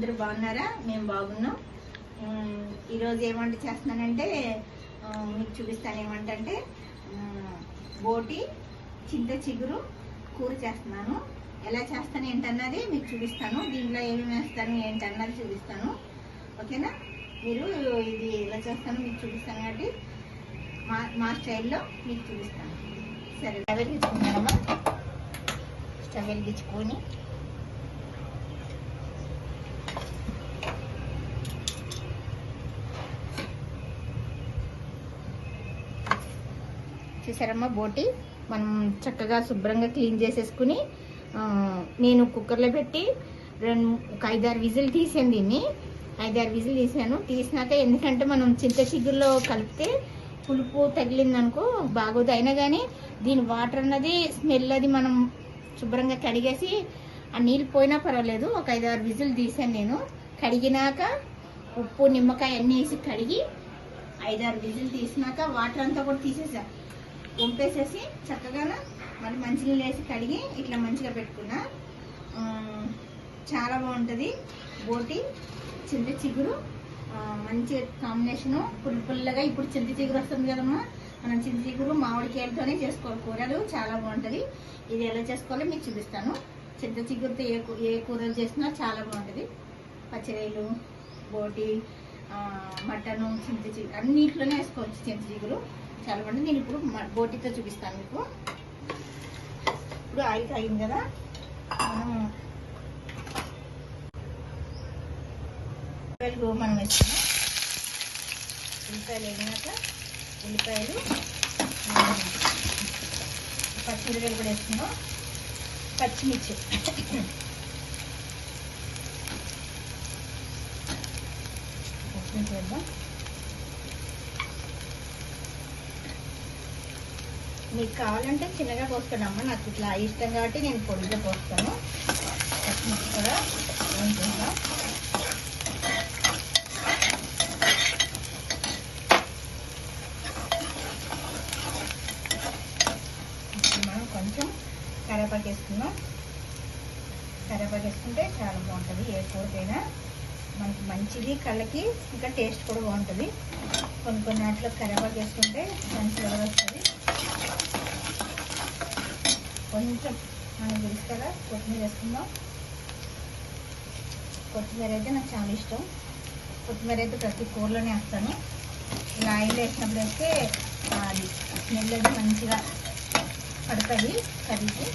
అందరూ బాగున్నారా? మేము బాగున్నాం. ఈరోజు ఏం వంట చేస్తున్నానంటే మీకు చూపిస్తాను. ఏమంటే బోటి చింత చిగురు కూర చేస్తున్నాను. ఎలా చేస్తాను ఏంటన్నది మీకు చూపిస్తాను. దీంట్లో ఏమేమి వేస్తాను ఏంటన్నది చూపిస్తాను. ఓకేనా? మీరు ఇది ఎలా చేస్తానో మీకు చూపిస్తాను కాబట్టి మా స్టైల్లో మీకు చూపిస్తాను. సరే, స్టవ్ వెలిగించుకుంటానమ్మా. స్టవ్ వెలిగించుకొని చూసారమ్మా, బోటి మనం చక్కగా శుభ్రంగా క్లీన్ చేసేసుకుని నేను కుక్కర్లో పెట్టి ఒక 5-6 విజిల్ తీసాను. దీన్ని 5-6 విజిల్ తీసాను. తీసినాక ఎందుకంటే మనం చింత చిగురులో కలిపితే పులుపు తగిలిందనుకో బాగోదు. అయినా కానీ దీని వాటర్ అన్నది స్మెల్ అది మనం శుభ్రంగా కడిగేసి ఆ నీళ్ళు పోయినా పర్వాలేదు. ఒక 5-6 విజిల్ తీసాను నేను. కడిగినాక ఉప్పు నిమ్మకాయ అన్నీ వేసి కడిగి 5-6 విజిల్ తీసినాక వాటర్ అంతా కూడా తీసేసా, వంపేసేసి చక్కగా మళ్ళీ మంచినీళ్ళు వేసి కడిగి ఇట్లా మంచిగా పెట్టుకున్నా. చాలా బాగుంటుంది బోటి చింత చిగురు. మంచి కాంబినేషను, పుల్లగా. ఇప్పుడు చింత చిగురు వస్తుంది కదమ్మా, మనం చింత చిగురు మామిడికాయలతోనే చేసుకోవాలి కూరలు. చాలా బాగుంటుంది. ఇది ఎలా చేసుకోవాలో మీకు చూపిస్తాను. చింత చిగురుతో ఏ కూరలు చేసినా చాలా బాగుంటుంది. పచ్చడిలు, బోటి, మటను, చింత చిగురు అన్నిట్లోనే వేసుకోవచ్చు. చింత చిగురు చాలా బాగుంటుంది. నేను ఇప్పుడు బోటితో చూపిస్తాను మీకు. ఇప్పుడు ఆయిల్ కాగింది కదా, మనం వేస్తాము. ఉల్లిపాయలు వేగినాక ఉల్లిపాయలు, పచ్చిమిరపకాయలు కూడా వేస్తున్నాం. పచ్చిమిర్చి వేద్దాం. మీకు కావాలంటే చిన్నగా పోస్తానమ్మా, నాకు ఇట్లా ఇష్టం కాబట్టి నేను పొడిగా పోస్తాను. పచ్చిమిర్చి కూడా వేసుకుంటాం. మనం కొంచెం కరివేపాకు వేసుకున్నాం. కరివేపాకు వేసుకుంటే చాలా బాగుంటుంది. ఏ కూరకైనా మనకి మంచిది, కళ్ళకి ఇంకా టేస్ట్ కూడా బాగుంటుంది. కొన్ని వాటిలో కరివేపాకు వేసుకుంటే మంచి ఫ్లేవర్ వస్తుంది. కొంచెం మనకు తెలుసు కదా, కొత్తిమీర వేసుకుందాం. కొత్తిమీర అయితే నాకు చాలా ఇష్టం. కొత్తిమీర అయితే ప్రతి కూరలోనే వేస్తాను. ఇలా ఆయిల్ వేసినప్పుడు వేస్తే అది స్మెల్ అయితే మంచిగా పడుతుంది కర్రీకి.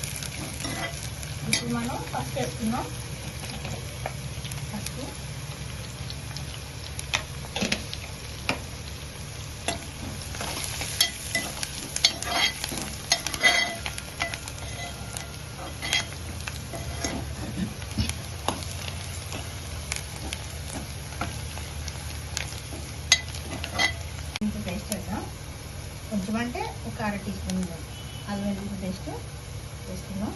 ఇప్పుడు మనం ఫస్ట్ వేసుకుందాం. ఫస్ట్ పేస్ట్ వేద్దాం. కొంచెం అంటే ఒక 1/2 టీ స్పూన్ అల్లం వెల్లుల్లి పేస్ట్ వేసుకుందాం.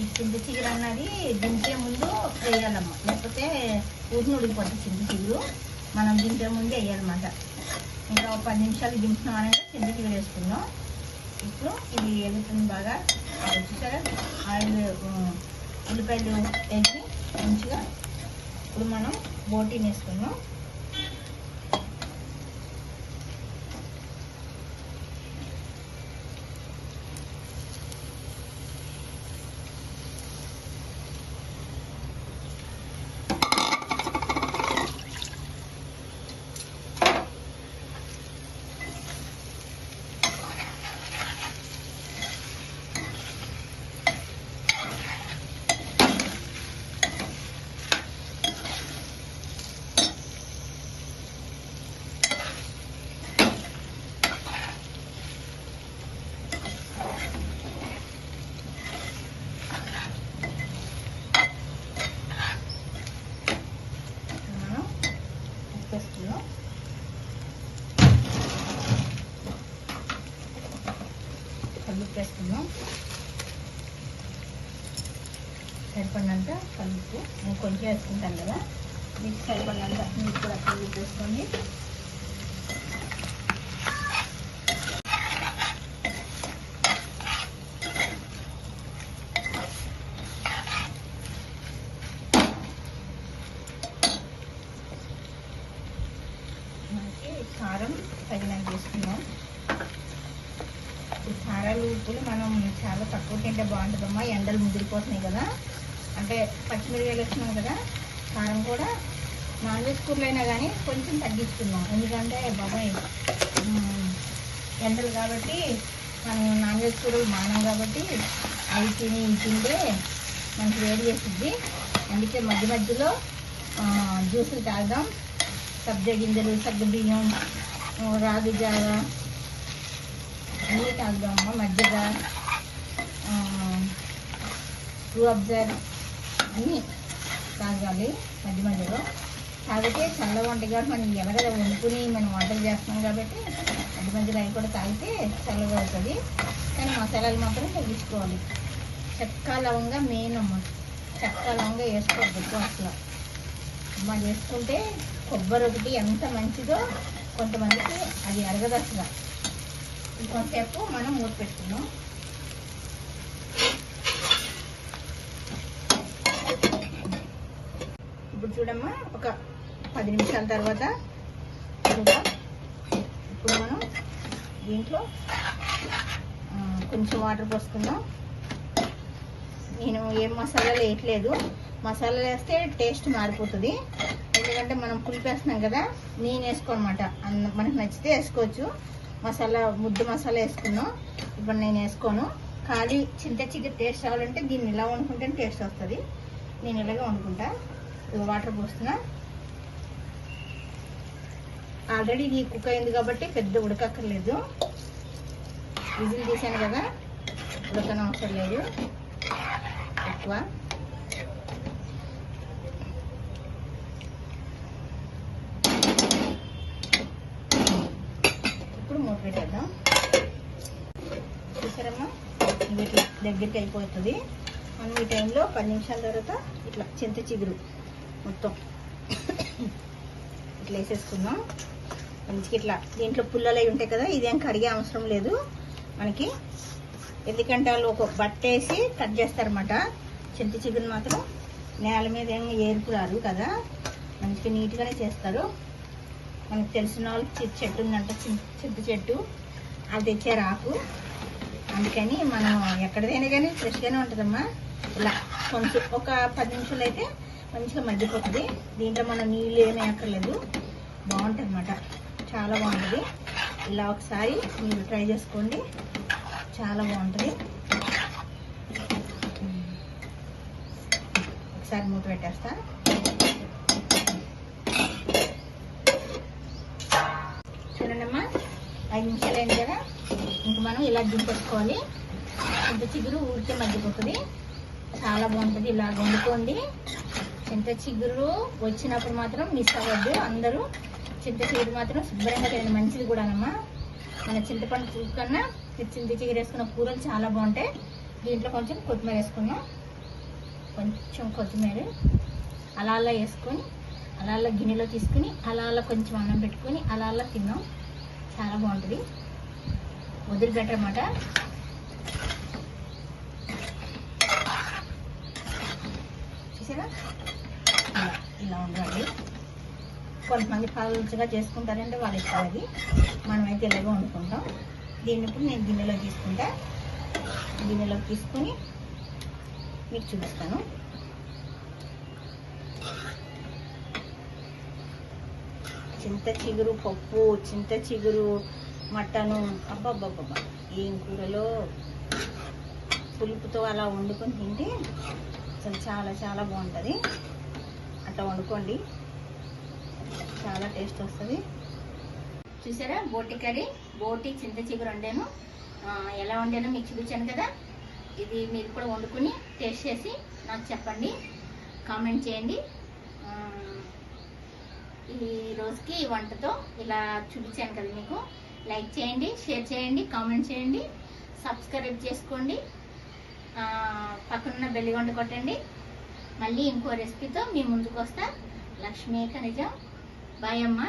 ఈ చింత చిగురు అన్నది దించే ముందు వేయాలమ్మా, లేకపోతే ఊరిని ఉడికిపోతుంది. చింత చిగురు మనం దించే ముందు వేయాలన్నమాట. ఇంకా ఒక 10 నిమిషాలు దించినాం అనేది చింత చిగురు వేసుకుందాం. ఇప్పుడు ఇది ఎగుతుంది బాగా. చూసారా, ఆయిల్ ఉల్లిపాయలు వేసి మంచిగా. ఇప్పుడు మనం బోటీని వేసుకుందాం. వేసుకుందాం. సరిపడినంత కలుపు కొంచెం వేసుకుంటాను కదా, మీకు సరిపడినంత నీరు కూడా అక్కడ వేసుకోండి. మనకి కారం తగినంత వేసుకున్నాం. ఈ కారాలు ఉప్పులు మనం చాలా తక్కువ తింటే బాగుంటుందమ్మా. ఎండలు ముదిరిపోతున్నాయి కదా, అంటే పచ్చిమిరకాయలు వేస్తున్నాం కదా. కారం కూడా నాన్ వెజ్ కూరలు అయినా కానీ కొంచెం తగ్గించుకున్నాం, ఎందుకంటే బాబాయ్ ఎండలు కాబట్టి మనం నాన్ వెజ్ కూరలు మానం కాబట్టి అవి తింటే మనకి వేడి చేస్తుంది. అందుకే మధ్య మధ్యలో జ్యూసులు తాగుదాం. సబ్జా గింజలు, సగ్గు బియ్యం, రాగి జావ అన్నీ తాగుదామమ్మా. మజ్జిగ, రూఅబ్జర్ అన్నీ తాగాలి మధ్య మధ్యలో. తాగితే చల్ల వంటగా మనం ఎలాగ వండుకుని మనం వంటలు చేస్తున్నాం కాబట్టి మధ్య మధ్యలో అవి కూడా తాగితే చల్లగా అవుతుంది. కానీ మసాలాలు మాత్రం తగ్గించుకోవాలి. చెక్క లవంగా మెయిన్ అమ్మ. చెక్క లవంగా వేసుకోవద్దు ఎక్కువ అసలు. అమ్మ వేసుకుంటే కొబ్బరి ఒకటి ఎంత మంచిదో కొంతమందికి అది అరగదు అసలు. ఇంకొంతసేపు మనం మూత పెట్టుకున్నాం. ఇప్పుడు చూడమ్మా, ఒక 10 నిమిషాల తర్వాత ఇప్పుడు మనం దీంట్లో కొంచెం వాటర్ పోసుకుందాం. నేను ఏం మసాలాలు వేయట్లేదు. మసాలాలు వేస్తే టేస్ట్ మారిపోతుంది, ఎందుకంటే మనం పులుపు వేస్తున్నాం కదా. నేను వేసుకోనమాట, మనకు నచ్చితే వేసుకోవచ్చు. ముద్ద మసాలా వేసుకున్నాం. ఇప్పుడు నేను వేసుకోను. ఖాళీ చింత చికెన్ టేస్ట్ రావాలంటే దీన్ని ఇలా వండుకుంటే టేస్ట్ వస్తుంది. నేను ఇలాగే వండుకుంటా. వాటర్ పోస్తున్నా. ఆల్రెడీ ఇది కుక్ అయింది కాబట్టి పెద్ద ఉడకక్కర్లేదు. విజిల్ తీసాను కదా, ఉడకనవసరం లేదు ఎక్కువ. ఇప్పుడు మూత పెట్టేద్దాం. చూసారమ్మా, ఇట్లా దగ్గరికి అయిపోతుంది. మనం ఈ టైంలో 10 నిమిషాల తర్వాత ఇట్లా చింత చిగురు మొత్తం ఇట్లా వేసేసుకుందాం. మంచిగా ఇట్లా దీంట్లో పుల్లలు అవి ఉంటాయి కదా, ఇదేం కడిగే అవసరం లేదు మనకి. ఎందుకంటే వాళ్ళు ఒక బట్ట వేసి కట్ చేస్తారన్నమాట. చింత చిగురు మాత్రం నేల మీద ఏం ఏరుపు రాదు కదా, మంచిగా నీట్గానే చేస్తారు. మనకు తెలిసిన వాళ్ళు చెట్టు ఉందంట, చింత చెట్టు, అది తెచ్చారు ఆకు. అందుకని మనం ఎక్కడదైనా కానీ ఫ్రెష్గానే ఉంటుందమ్మా. ఇలా కొంచెం ఒక 10 నిమిషాలు అయితే మంచిగా మగ్గిపోతుంది. దీంట్లో మనం నీళ్ళు ఏమీ అక్కర్లేదు. బాగుంటుంది అన్నమాట, చాలా బాగుంటుంది. ఇలా ఒకసారి మీరు ట్రై చేసుకోండి, చాలా బాగుంటుంది. ఒకసారి మూత పెట్టేస్తా. చూడండమ్మా, 5 నిమిషాలు అయింది కదా. ఇంక మనం ఇలా దింపేసుకోవాలి. చింత చిగురు ఊరికే మగ్గిపోతుంది, చాలా బాగుంటుంది. ఇలా వండుకోండి. చింత చిగురు వచ్చినప్పుడు మాత్రం మిస్ అవ్వద్దు అందరూ. చింత చిగురు మాత్రం శుభ్రంగా తినండి, మంచిది కూడానమ్మా. మన చింతపండు పులుసు కన్నా చింత చిగురు వేసుకున్న కూరలు చాలా బాగుంటాయి. దీంట్లో కొంచెం కొత్తిమీర వేసుకున్నాం. కొంచెం కొత్తిమీర అలా అలా వేసుకొని అలా అలా గిన్నెలో తీసుకుని అలా అలా కొంచెం అన్నం పెట్టుకొని అలా అలా తిన్నాం, చాలా బాగుంటుంది. వదిలిపెట్టమాట. చూసారా, ఇలా ఉండాలి. కొంతమంది పలుచగా చేసుకుంటారంటే వాళ్ళు ఇష్టం, అది మనమైతే ఇలాగే వండుకుంటాం. దీన్ని ఇప్పుడు నేను గిన్నెలో తీసుకుంటా. గిన్నెలో తీసుకొని మీకు చూపిస్తాను. చింత చిగురు పప్పు, చింత చిగురు మటను, అబ్బబ్బబ్బబ్బా ఏం కూరలో. పులుపుతో అలా వండుకొని తింటే అసలు చాలా చాలా బాగుంటుంది. అట్లా వండుకోండి, చాలా టేస్ట్ వస్తుంది. చూసారా, బోటి కర్రీ, బోటి చింత చిగురు వండాను. ఎలా వండానో మీకు చూపించాను కదా. ఇది మీరు కూడా వండుకుని టేస్ట్ చేసి నాకు చెప్పండి, కామెంట్ చేయండి. ఈ రోజుకి ఈ వంటతో ఇలా చూపించాను కదా మీకు. లైక్ చేయండి, షేర్ చేయండి, కామెంట్ చేయండి, సబ్స్క్రైబ్ చేసుకోండి, పక్కనున్న బెల్ గంట కొట్టండి. మళ్ళీ ఇంకో రెసిపీతో మీ ముందుకు వస్తా. లక్ష్మీ ఖనిజం. బాయ్ అమ్మ.